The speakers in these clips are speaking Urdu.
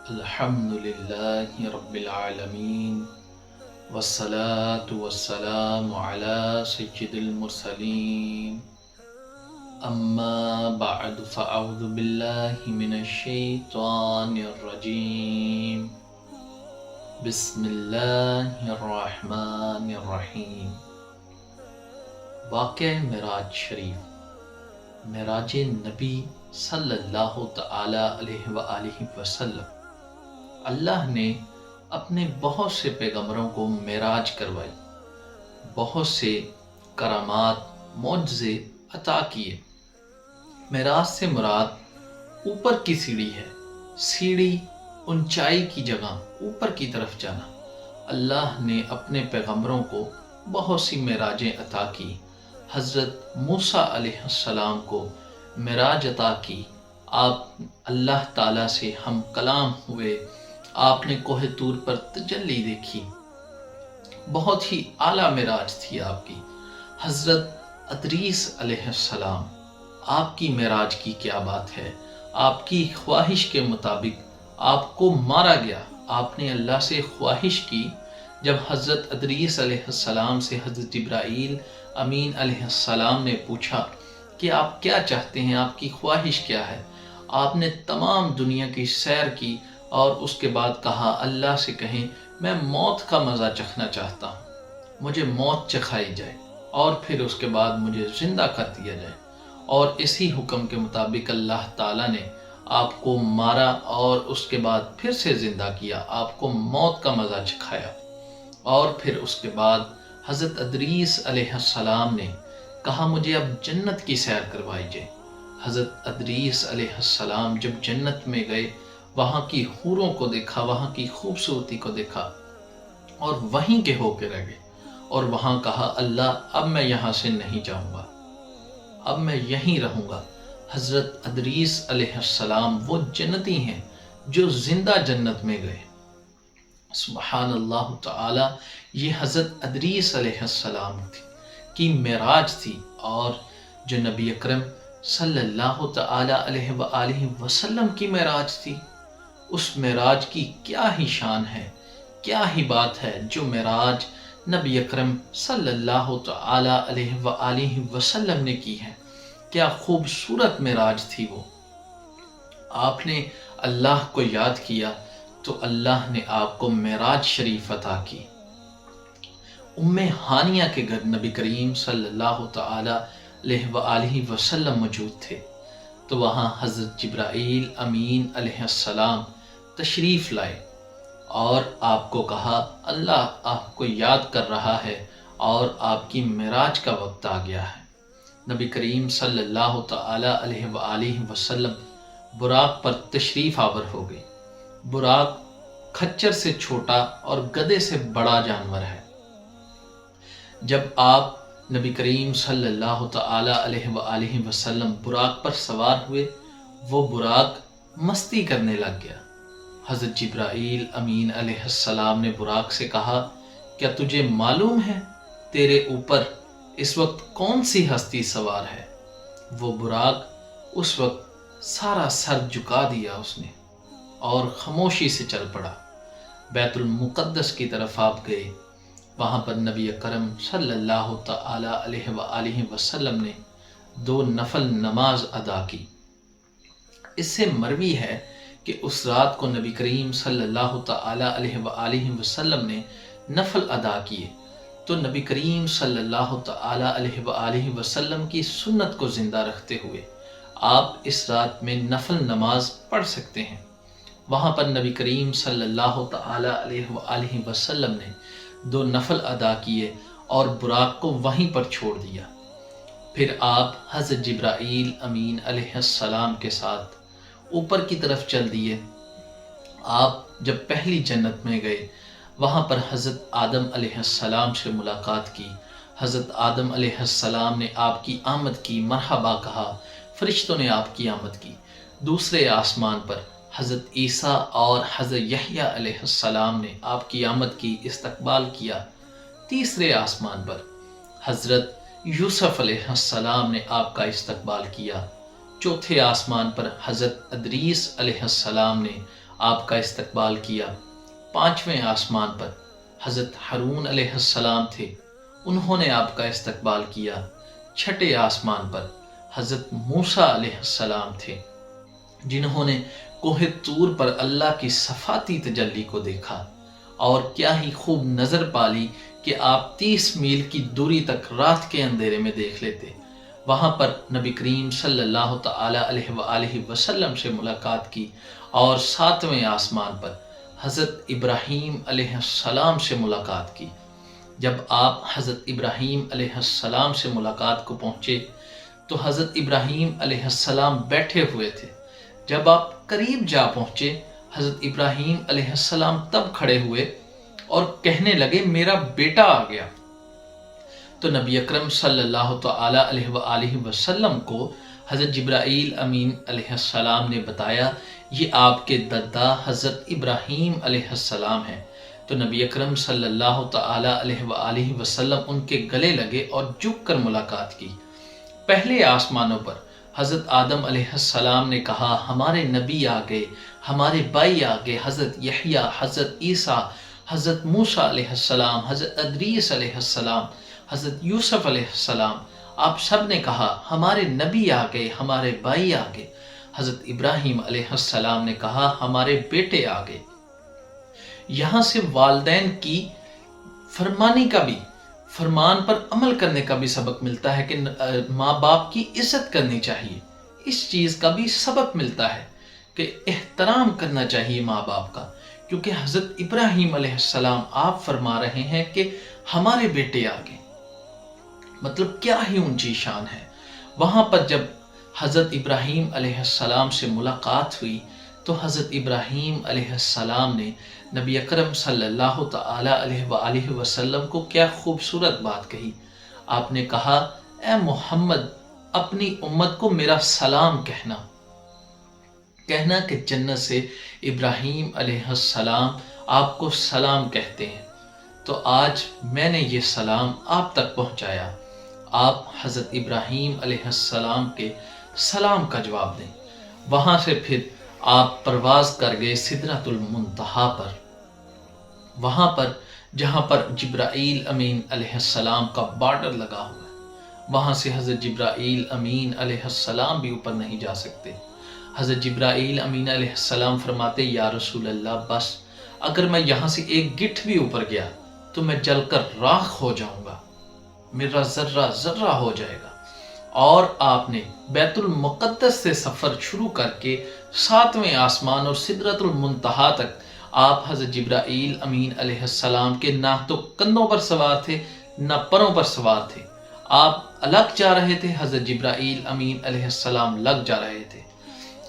الحمدللہ رب العالمین والصلاة والسلام علی سید المرسلین اما بعد فاعوذ باللہ من الشیطان الرجیم بسم اللہ الرحمن الرحیم۔ واقعہ معراج شریف، معراج نبی صلی اللہ تعالی علیہ وآلہ وسلم۔ اللہ نے اپنے بہت سے پیغمبروں کو معراج کروائی، بہت سے کرامات معجزے عطا کیے۔ معراج سے مراد اوپر کی سیڑھی ہے، سیڑھی اونچائی کی جگہ اوپر کی طرف جانا۔ اللہ نے اپنے پیغمبروں کو بہت سی معراجیں عطا کی۔ حضرت موسیٰ علیہ السلام کو معراج عطا کی، آپ اللہ تعالیٰ سے ہم کلام ہوئے، آپ نے کوہ طور پر تجلی دیکھی، بہت ہی اعلیٰ معراج تھی آپ کی۔ حضرت ادریس علیہ السلام، آپ کی معراج کی کیا بات ہے، آپ کی خواہش کے مطابق آپ کو مارا گیا۔ آپ نے اللہ سے خواہش کی، جب حضرت ادریس علیہ السلام سے حضرت جبرائیل امین علیہ السلام نے پوچھا کہ آپ کیا چاہتے ہیں، آپ کی خواہش کیا ہے، آپ نے تمام دنیا کی سیر کی اور اس کے بعد کہا اللہ سے کہیں میں موت کا مزہ چکھنا چاہتا ہوں، مجھے موت چکھائی جائے اور پھر اس کے بعد مجھے زندہ کر دیا جائے۔ اور اسی حکم کے مطابق اللہ تعالیٰ نے آپ کو مارا اور اس کے بعد پھر سے زندہ کیا، آپ کو موت کا مزہ چکھایا۔ اور پھر اس کے بعد حضرت ادریس علیہ السلام نے کہا مجھے اب جنت کی سیر کروائی جائے۔ حضرت ادریس علیہ السلام جب جنت میں گئے، وہاں کی حوروں کو دیکھا، وہاں کی خوبصورتی کو دیکھا اور وہیں کے ہو کے رہ گئے، اور وہاں کہا اللہ اب میں یہاں سے نہیں جاؤں گا، اب میں یہیں رہوں گا۔ حضرت ادریس علیہ السلام وہ جنتی ہیں جو زندہ جنت میں گئے۔ سبحان اللہ تعالی، یہ حضرت ادریس علیہ السلام کی معراج تھی، اور جو نبی اکرم صلی اللہ تعالی علیہ وآلہ وسلم کی معراج تھی، اس معراج کی کیا ہی شان ہے، کیا ہی بات ہے جو معراج نبی اکرم صلی اللہ تعالی علیہ وآلہ وسلم نے کی ہے۔ کیا خوبصورت معراج تھی وہ۔ آپ نے اللہ کو یاد کیا تو اللہ نے آپ کو معراج شریف عطا کی۔ ام ہانیہ کے گھر نبی کریم صلی اللہ تعالی علیہ وآلہ وسلم موجود تھے، تو وہاں حضرت جبرائیل امین علیہ السلام تشریف لائے اور آپ کو کہا اللہ آپ کو یاد کر رہا ہے اور آپ کی معراج کا وقت آ گیا ہے۔ نبی کریم صلی اللہ تعالی علیہ وآلہ وسلم براق پر تشریف آور ہو گئے۔ براق کھچر سے چھوٹا اور گدھے سے بڑا جانور ہے۔ جب آپ نبی کریم صلی اللہ تعالی علیہ وآلہ وسلم براق پر سوار ہوئے، وہ براق مستی کرنے لگ گیا۔ حضرت جبرائیل امین علیہ السلام نے براق سے کہا کیا تجھے معلوم ہے تیرے اوپر اس وقت کون سی ہستی سوار ہے؟ وہ براق اس وقت سارا سر جھکا دیا اس نے اور خاموشی سے چل پڑا۔ بیت المقدس کی طرف آپ گئے، وہاں پر نبی اکرم صلی اللہ تعالی علیہ وآلہ وسلم نے 2 نفل نماز ادا کی۔ اس سے مروی ہے کہ اس رات کو نبی کریم صلی اللہ تعالی علیہ وآلہ وسلم نے نفل ادا کیے، تو نبی کریم صلی اللہ تعالی علیہ وآلہ وسلم کی سنت کو زندہ رکھتے ہوئے آپ اس رات میں نفل نماز پڑھ سکتے ہیں۔ وہاں پر نبی کریم صلی اللہ تعالی علیہ وآلہ وسلم نے 2 نفل ادا کیے اور براق کو وہیں پر چھوڑ دیا۔ پھر آپ حضرت جبرائیل امین علیہ السلام کے ساتھ اوپر کی طرف چل دیے۔ آپ جب پہلی جنت میں گئے، وہاں پر حضرت آدم علیہ السلام سے ملاقات کی۔ حضرت آدم علیہ السلام نے آپ کی آمد کی، مرحبا کہا، فرشتوں نے آپ کی آمد کی۔ دوسرے آسمان پر حضرت عیسیٰ اور حضرت یحییٰ علیہ السلام نے آپ کی آمد کی، استقبال کیا۔ تیسرے آسمان پر حضرت یوسف علیہ السلام نے آپ کا استقبال کیا۔ چوتھے آسمان پر حضرت ادریس علیہ السلام نے آپ کا استقبال کیا۔ پانچویں آسمان پر حضرت ہارون علیہ السلام تھے، انہوں نے آپ کا استقبال کیا۔ چھٹے آسمان پر حضرت موسیٰ علیہ السلام تھے، جنہوں نے کوہ طور پر اللہ کی صفاتی تجلی کو دیکھا، اور کیا ہی خوب نظر پالی کہ آپ 30 میل کی دوری تک رات کے اندھیرے میں دیکھ لیتے۔ وہاں پر نبی کریم صلی اللہ تعالی علیہ وآلہ وسلم سے ملاقات کی، اور ساتویں آسمان پر حضرت ابراہیم علیہ السلام سے ملاقات کی۔ جب آپ حضرت ابراہیم علیہ السلام سے ملاقات کو پہنچے تو حضرت ابراہیم علیہ السلام بیٹھے ہوئے تھے۔ جب آپ قریب جا پہنچے، حضرت ابراہیم علیہ السلام تب کھڑے ہوئے اور کہنے لگے میرا بیٹا آ گیا۔ تو نبی اکرم صلی اللہ تعالی علیہ وآلہ وسلم کو حضرت جبرائیل امین علیہ السلام نے بتایا یہ آپ کے دادا حضرت ابراہیم علیہ السلام ہیں۔ تو نبی اکرم صلی اللہ تعالی علیہ وآلہ وسلم ان کے گلے لگے اور جھک کر ملاقات کی۔ پہلے آسمانوں پر حضرت آدم علیہ السلام نے کہا ہمارے نبی آ گئے، ہمارے بھائی آ گئے، حضرت یحییٰ، حضرت عیسیٰ، حضرت موسیٰ علیہ السلام، حضرت ادریس علیہ السلام، حضرت یوسف علیہ السلام، آپ سب نے کہا ہمارے نبی آ گئے، ہمارے بھائی آ گئے۔ حضرت ابراہیم علیہ السلام نے کہا ہمارے بیٹے آ گئے۔ یہاں سے والدین کی فرمانی کا بھی، فرمان پر عمل کرنے کا بھی سبق ملتا ہے کہ ماں باپ کی عزت کرنی چاہیے۔ اس چیز کا بھی سبق ملتا ہے کہ احترام کرنا چاہیے ماں باپ کا، کیونکہ حضرت ابراہیم علیہ السلام آپ فرما رہے ہیں کہ ہمارے بیٹے آ گئے، مطلب کیا ہی اونچی شان ہے۔ وہاں پر جب حضرت ابراہیم علیہ السلام سے ملاقات ہوئی تو حضرت ابراہیم علیہ السلام نے نبی اکرم صلی اللہ تعالی علیہ وآلہ وسلم کو کیا خوبصورت بات کہی۔ آپ نے کہا اے محمد اپنی امت کو میرا سلام کہنا کہ جنت سے ابراہیم علیہ السلام آپ کو سلام کہتے ہیں۔ تو آج میں نے یہ سلام آپ تک پہنچایا، آپ حضرت ابراہیم علیہ السلام کے سلام کا جواب دیں۔ وہاں سے پھر آپ پرواز کر گئے سدرۃ المنتہا پر، وہاں پر جہاں پر جبرائیل امین علیہ السلام کا بارڈر لگا ہوا ہے، وہاں سے حضرت جبرائیل امین علیہ السلام بھی اوپر نہیں جا سکتے۔ حضرت جبرائیل امین علیہ السلام فرماتے یا رسول اللہ بس اگر میں یہاں سے ایک گٹھ بھی اوپر گیا تو میں جل کر راکھ ہو جاؤں گا، میرا ذرہ ذرہ ہو جائے گا۔ اور آپ نے بیت المقدس سے سفر شروع کر کے 7ویں آسمان اور سدرۃ المنتہا تک آپ حضرت جبرائیل امین علیہ السلام کے نہ تو کندھوں پر سوار تھے نہ پروں پر سوار تھے، آپ الگ جا رہے تھے، حضرت جبرائیل امین علیہ السلام لگ جا رہے تھے۔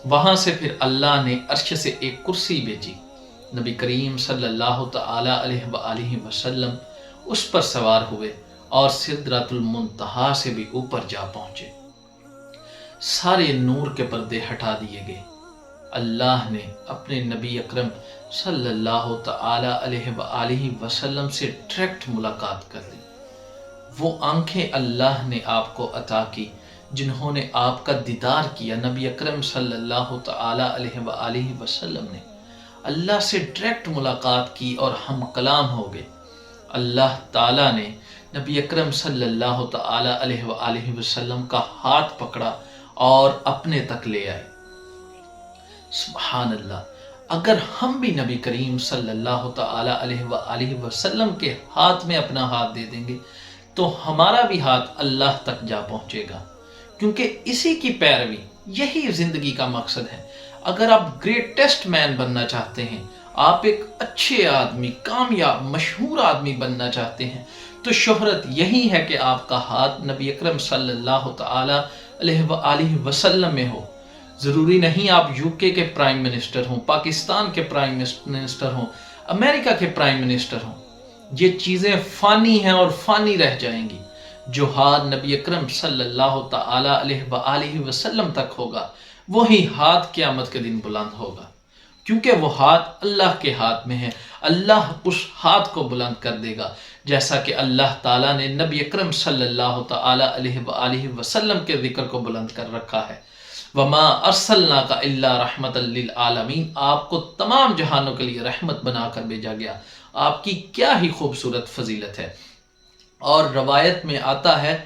وہاں سے پھر اللہ نے عرش سے ایک کرسی بھیجی، نبی کریم صلی اللہ تعالی علیہ وآلہ وسلم اس پر سوار ہوئے اور سدرۃ المنتہا سے بھی اوپر جا پہنچے۔ سارے نور کے پردے ہٹا دیے گئے، اللہ نے اپنے نبی اکرم صلی اللہ تعالی علیہ وآلہ وسلم سے ڈائریکٹ ملاقات کر لی۔ وہ آنکھیں اللہ نے آپ کو عطا کی جنہوں نے آپ کا دیدار کیا۔ نبی اکرم صلی اللہ تعالی علیہ وآلہ وسلم نے اللہ سے ڈائریکٹ ملاقات کی اور ہم کلام ہو گئے۔ اللہ تعالیٰ نے نبی اکرم صلی اللہ تعالی علیہ وآلہ وسلم کا ہاتھ پکڑا اور اپنے تک لے آئے۔ سبحان اللہ، اگر ہم بھی نبی کریم صلی اللہ تعالی علیہ وآلہ وسلم کے ہاتھ میں اپنا ہاتھ دے دیں گے تو ہمارا بھی ہاتھ اللہ تک جا پہنچے گا، کیونکہ اسی کی پیروی، یہی زندگی کا مقصد ہے۔ اگر آپ گریٹسٹ مین بننا چاہتے ہیں، آپ ایک اچھے آدمی، کامیاب، مشہور آدمی بننا چاہتے ہیں، تو شہرت یہی ہے کہ آپ کا ہاتھ نبی اکرم صلی اللہ تعالی علیہ وآلہ وسلم میں ہو۔ ضروری نہیں آپ UK کے پرائم منسٹر ہوں، پاکستان کے پرائم منسٹر ہوں، امریکہ کے پرائم منسٹر ہوں، یہ چیزیں فانی ہیں اور فانی رہ جائیں گی۔ جو ہاتھ نبی اکرم صلی اللہ تعالی علیہ وآلہ وسلم تک ہوگا وہی ہاتھ قیامت کے دن بلند ہوگا، کیونکہ وہ ہاتھ اللہ کے ہاتھ میں ہے۔ اللہ اس ہاتھ کو بلند کر دے گا، جیسا کہ اللہ تعالیٰ نے نبی اکرم صلی اللہ تعالی علیہ وآلہ وسلم کے ذکر کو بلند کر رکھا ہے۔ وما ارسلناک الا رحمۃ للعالمین، آپ کو تمام جہانوں کے لیے رحمت بنا کر بھیجا گیا۔ آپ کی کیا ہی خوبصورت فضیلت ہے۔ اور روایت میں آتا ہے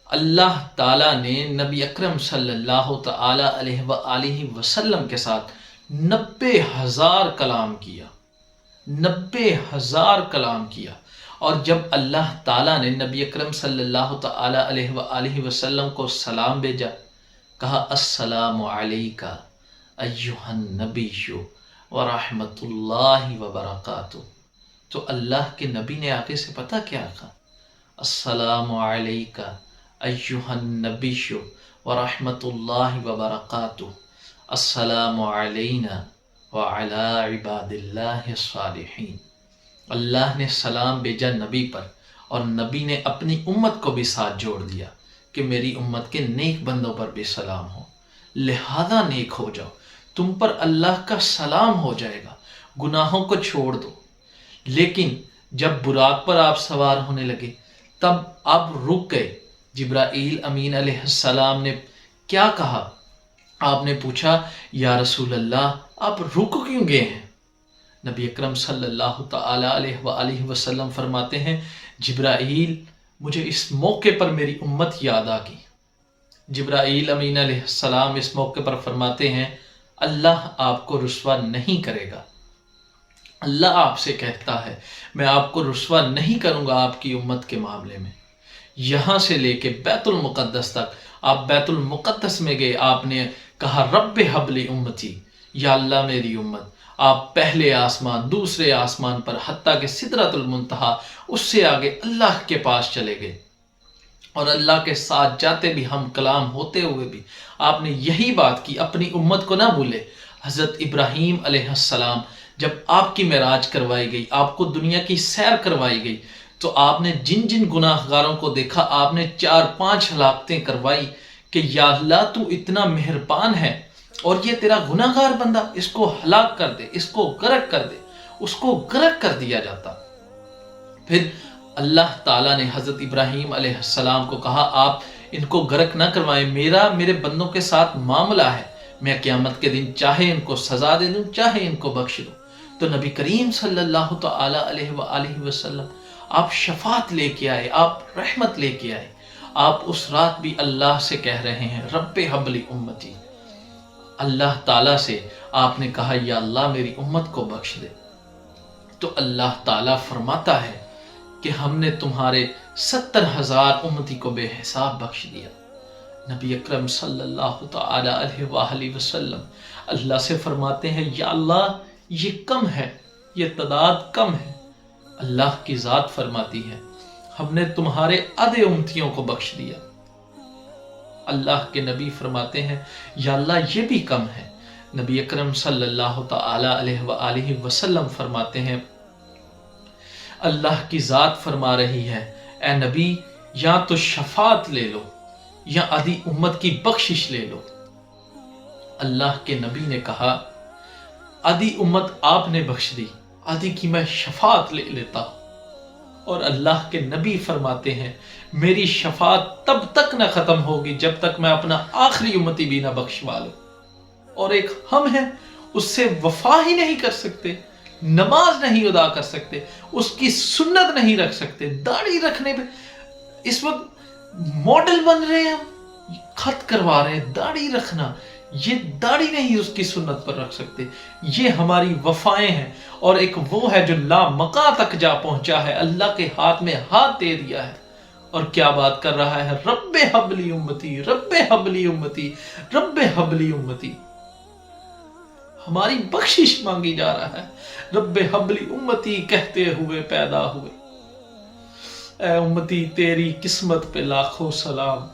اللہ تعالیٰ نے نبی اکرم صلی اللہ تعالی علیہ وآلہ وسلم کے ساتھ 90,000 کلام کیا، 90,000 کلام کیا۔ اور جب اللہ تعالیٰ نے نبی اکرم صلی اللہ تعالی علیہ وآلہ وسلم کو سلام بھیجا، کہا السلام علیکہ ایہا النبی ورحمۃ اللہ وبرکاتہ، تو اللہ کے نبی نے آگے سے پتہ کیا کہا؟ السلام علیکہ ایہا النبی ورحمۃ اللہ وبرکاتہ، السلام علینا وعلی عباد اللہ الصالحین۔ اللہ نے سلام بھیجا نبی پر، اور نبی نے اپنی امت کو بھی ساتھ جوڑ دیا کہ میری امت کے نیک بندوں پر بھی سلام ہو، لہذا نیک ہو جاؤ، تم پر اللہ کا سلام ہو جائے گا، گناہوں کو چھوڑ دو۔ لیکن جب براق پر آپ سوار ہونے لگے تب آپ رک گئے۔ جبرائیل امین علیہ السلام نے کیا کہا؟ آپ نے پوچھا یا رسول اللہ آپ رک کیوں گئے ہیں؟ نبی اکرم صلی اللہ تعالی علیہ وآلہ وسلم فرماتے ہیں جبرائیل مجھے اس موقع پر میری امت یاد آ گئی۔ جبرائیل امین علیہ السلام اس موقع پر فرماتے ہیں اللہ آپ کو رسوا نہیں کرے گا۔ اللہ آپ سے کہتا ہے میں آپ کو رسوا نہیں کروں گا آپ کی امت کے معاملے میں۔ یہاں سے لے کے بیت المقدس تک آپ بیت المقدس میں گئے، آپ نے کہا رب حب لی امتی، یا اللہ میری امت۔ آپ پہلے آسمان، دوسرے آسمان پر، حتیٰ کہ سدرۃ المنتہا، اس سے آگے اللہ کے پاس چلے گئے، اور اللہ کے ساتھ جاتے بھی ہم کلام ہوتے ہوئے بھی آپ نے یہی بات کی، اپنی امت کو نہ بھولے۔ حضرت ابراہیم علیہ السلام جب آپ کی معراج کروائی گئی، آپ کو دنیا کی سیر کروائی گئی، تو آپ نے جن جن گناہ گاروں کو دیکھا آپ نے 4-5 ہلاکتیں کروائی کہ یا اللہ تو اتنا مہربان ہے اور یہ تیرا گناہ گار بندہ، اس کو ہلاک کر دے، اس کو غرق کر دے۔ اس کو غرق کر دیا جاتا۔ پھر اللہ تعالیٰ نے حضرت ابراہیم علیہ السلام کو کہا آپ ان کو غرق نہ کروائیں، میرے بندوں کے ساتھ معاملہ ہے، میں قیامت کے دن چاہے ان کو سزا دے دوں چاہے ان کو بخش دوں۔ تو نبی کریم صلی اللہ تعالی علیہ وآلہ وسلم آپ شفاعت لے کے آئے، آپ رحمت لے کے آئے۔ آپ اس رات بھی اللہ سے کہہ رہے ہیں رب حب لی امتی، اللہ تعالیٰ سے آپ نے کہا یا اللہ میری امت کو بخش دے۔ تو اللہ تعالیٰ فرماتا ہے کہ ہم نے تمہارے 70,000 امتی کو بے حساب بخش دیا۔ نبی اکرم صلی اللہ تعالی علیہ وآلہ وسلم اللہ سے فرماتے ہیں یا اللہ یہ کم ہے، یہ تعداد کم ہے۔ اللہ کی ذات فرماتی ہے ہم نے تمہارے آدھے امتیوں کو بخش دیا۔ اللہ کے نبی فرماتے ہیں یا اللہ یہ بھی کم ہے۔ نبی اکرم صلی اللہ تعالی علیہ وآلہ وسلم فرماتے ہیں اللہ کی ذات فرما رہی ہے اے نبی یا تو شفاعت لے لو یا آدھی امت کی بخشش لے لو۔ اللہ کے نبی نے کہا آدھی امت آپ نے بخش دی، آدھی کی میں شفاعت لے لیتا ہوں۔ اور اللہ کے نبی فرماتے ہیں میری شفاعت تب تک نہ ختم ہوگی جب تک میں اپنا آخری امتی بھی نہ بخشوا لوں۔ اور ایک ہم ہیں اس سے وفا ہی نہیں کر سکتے، نماز نہیں ادا کر سکتے، اس کی سنت نہیں رکھ سکتے، داڑھی رکھنے پہ اس وقت ماڈل بن رہے ہیں، ہم خط کروا رہے ہیں داڑھی رکھنا، یہ داڑھی نہیں اس کی سنت پر رکھ سکتے۔ یہ ہماری وفائیں ہیں، اور ایک وہ ہے جو لامقا تک جا پہنچا ہے، اللہ کے ہاتھ میں ہاتھ دے دیا ہے، اور کیا بات کر رہا ہے رب حب لی امتی، رب حب لی امتی، رب حب لی امتی، ہماری بخشش مانگی جا رہا ہے۔ رب حب لی امتی کہتے ہوئے پیدا ہوئے، اے امتی تیری قسمت پہ لاکھوں سلام۔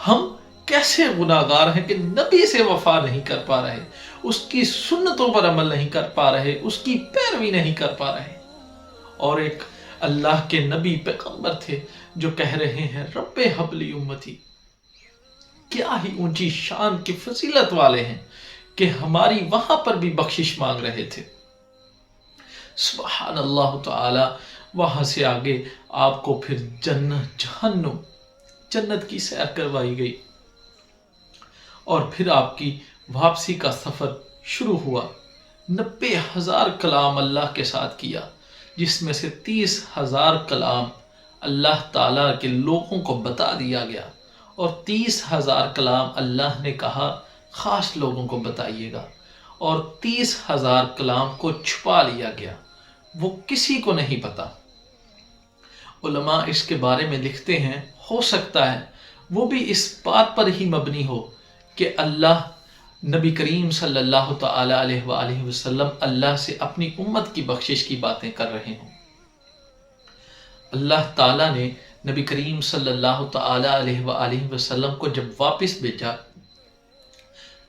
ہم کیسے گناہگار ہیں کہ نبی سے وفا نہیں کر پا رہے، اس کی سنتوں پر عمل نہیں کر پا رہے، اس کی پیروی نہیں کر پا رہے۔ اور ایک اللہ کے نبی پیغمبر تھے جو کہہ رہے ہیں رب حب لی امتی، کیا ہی اونچی شان کی فضیلت والے ہیں کہ ہماری وہاں پر بھی بخشش مانگ رہے تھے۔ سبحان اللہ تعالی۔ وہاں سے آگے آپ کو پھر جنت، جہنم، جنت کی سیر کروائی گئی۔ اور پھر آپ کی واپسی کا سفر شروع ہوا۔ 90,000 کلام اللہ کے ساتھ کیا، جس میں سے 30,000 کلام اللہ تعالیٰ کے لوگوں کو بتا دیا گیا، اور 30,000 کلام اللہ نے کہا خاص لوگوں کو بتائیے گا، اور 30,000 کلام کو چھپا لیا گیا، وہ کسی کو نہیں پتا۔ علماء اس کے بارے میں لکھتے ہیں، ہو سکتا ہے وہ بھی اس بات پر ہی مبنی ہو کہ اللہ نبی کریم صلی اللہ تعالی علیہ وآلہ وسلم اللہ سے اپنی امت کی بخشش کی باتیں کر رہے ہوں۔ اللہ تعالیٰ نے نبی کریم صلی اللہ تعالی علیہ وآلہ وسلم کو جب واپس بھیجا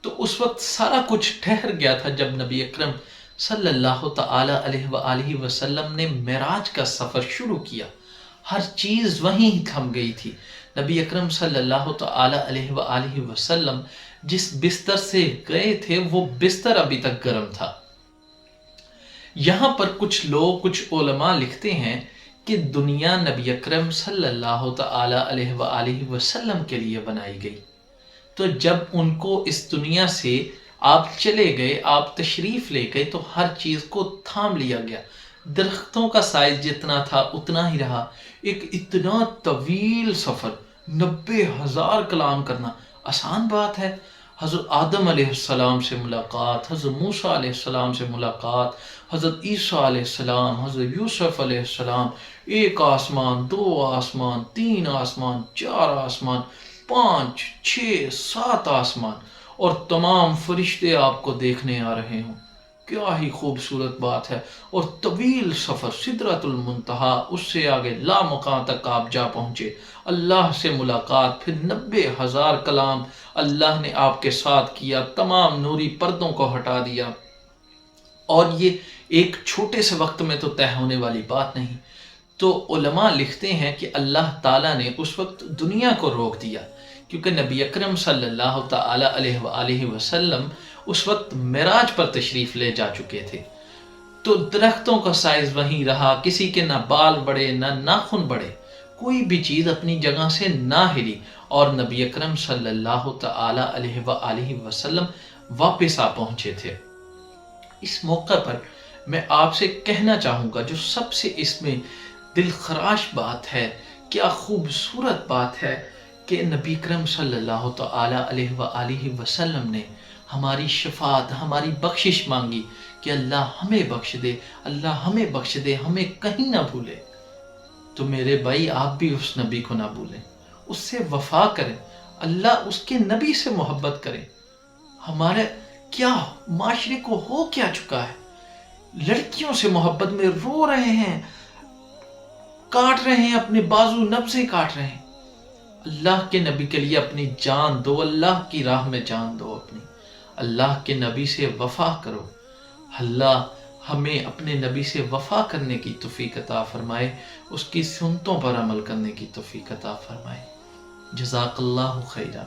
تو اس وقت سارا کچھ ٹھہر گیا تھا جب نبی اکرم صلی اللہ تعالی علیہ وآلہ وسلم نے معراج کا سفر شروع کیا۔ ہر چیز وہیں تھم گئی تھی۔ نبی اکرم صلی اللہ تعالی علیہ وآلہ وسلم جس بستر سے گئے تھے وہ بستر ابھی تک گرم تھا۔ یہاں پر کچھ علماء لکھتے ہیں کہ دنیا نبی اکرم صلی اللہ تعالی علیہ وآلہ وسلم کے لیے بنائی گئی، تو جب ان کو اس دنیا سے آپ چلے گئے، آپ تشریف لے گئے، تو ہر چیز کو تھام لیا گیا۔ درختوں کا سائز جتنا تھا اتنا ہی رہا۔ ایک اتنا طویل سفر، 90,000 کلام کرنا آسان بات ہے۔ حضرت آدم علیہ السلام سے ملاقات، حضرت موسیٰ علیہ السلام سے ملاقات، حضرت عیسیٰ علیہ السلام، حضرت یوسف علیہ السلام، 1 آسمان، 2 آسمان، 3 آسمان، 4 آسمان، 5 6 7 آسمان، اور تمام فرشتے آپ کو دیکھنے آ رہے ہوں۔ کیا ہی خوبصورت بات ہے۔ اور طویل سفر، سدرۃ المنتہا، اس سے آگے لامکاں تک آپ جا پہنچے، اللہ سے ملاقات، پھر 90,000 کلام اللہ نے آپ کے ساتھ کیا، تمام نوری پردوں کو ہٹا دیا، اور یہ ایک چھوٹے سے وقت میں تو طے ہونے والی بات نہیں۔ تو علماء لکھتے ہیں کہ اللہ تعالیٰ نے اس وقت دنیا کو روک دیا، کیونکہ نبی اکرم صلی اللہ تعالی علیہ وآلہ وسلم اس وقت معراج پر تشریف لے جا چکے تھے، تو درختوں کا سائز وہیں رہا، کسی کے نہ بال بڑھے نہ ناخن بڑھے، کوئی بھی چیز اپنی جگہ سے نہ ہلی، اور نبی اکرم صلی اللہ تعالی علیہ وآلہ وسلم واپس آ پہنچے تھے۔ اس موقع پر میں آپ سے کہنا چاہوں گا، جو سب سے اس میں دل خراش بات ہے، کیا خوبصورت بات ہے کہ نبی کرم صلی اللہ تعالی علیہ وآلہ وسلم نے ہماری شفاعت، ہماری بخشش مانگی کہ اللہ ہمیں بخش دے، اللہ ہمیں بخش دے، ہمیں کہیں نہ بھولے۔ تو میرے بھائی، آپ بھی اس نبی کو نہ بھولیں، اس سے وفا کریں، اللہ اس کے نبی سے محبت کریں۔ ہمارے کیا معاشرے کو ہو کیا چکا ہے، لڑکیوں سے محبت میں رو رہے ہیں، کاٹ رہے ہیں، اپنے بازو نبزے کاٹ رہے ہیں۔ اللہ کے نبی کے لیے اپنی جان دو، اللہ کی راہ میں جان دو اپنی، اللہ کے نبی سے وفا کرو۔ اللہ ہمیں اپنے نبی سے وفا کرنے کی توفیق عطا فرمائے، اس کی سنتوں پر عمل کرنے کی توفیق عطا فرمائے۔ جزاک اللہ خیرہ۔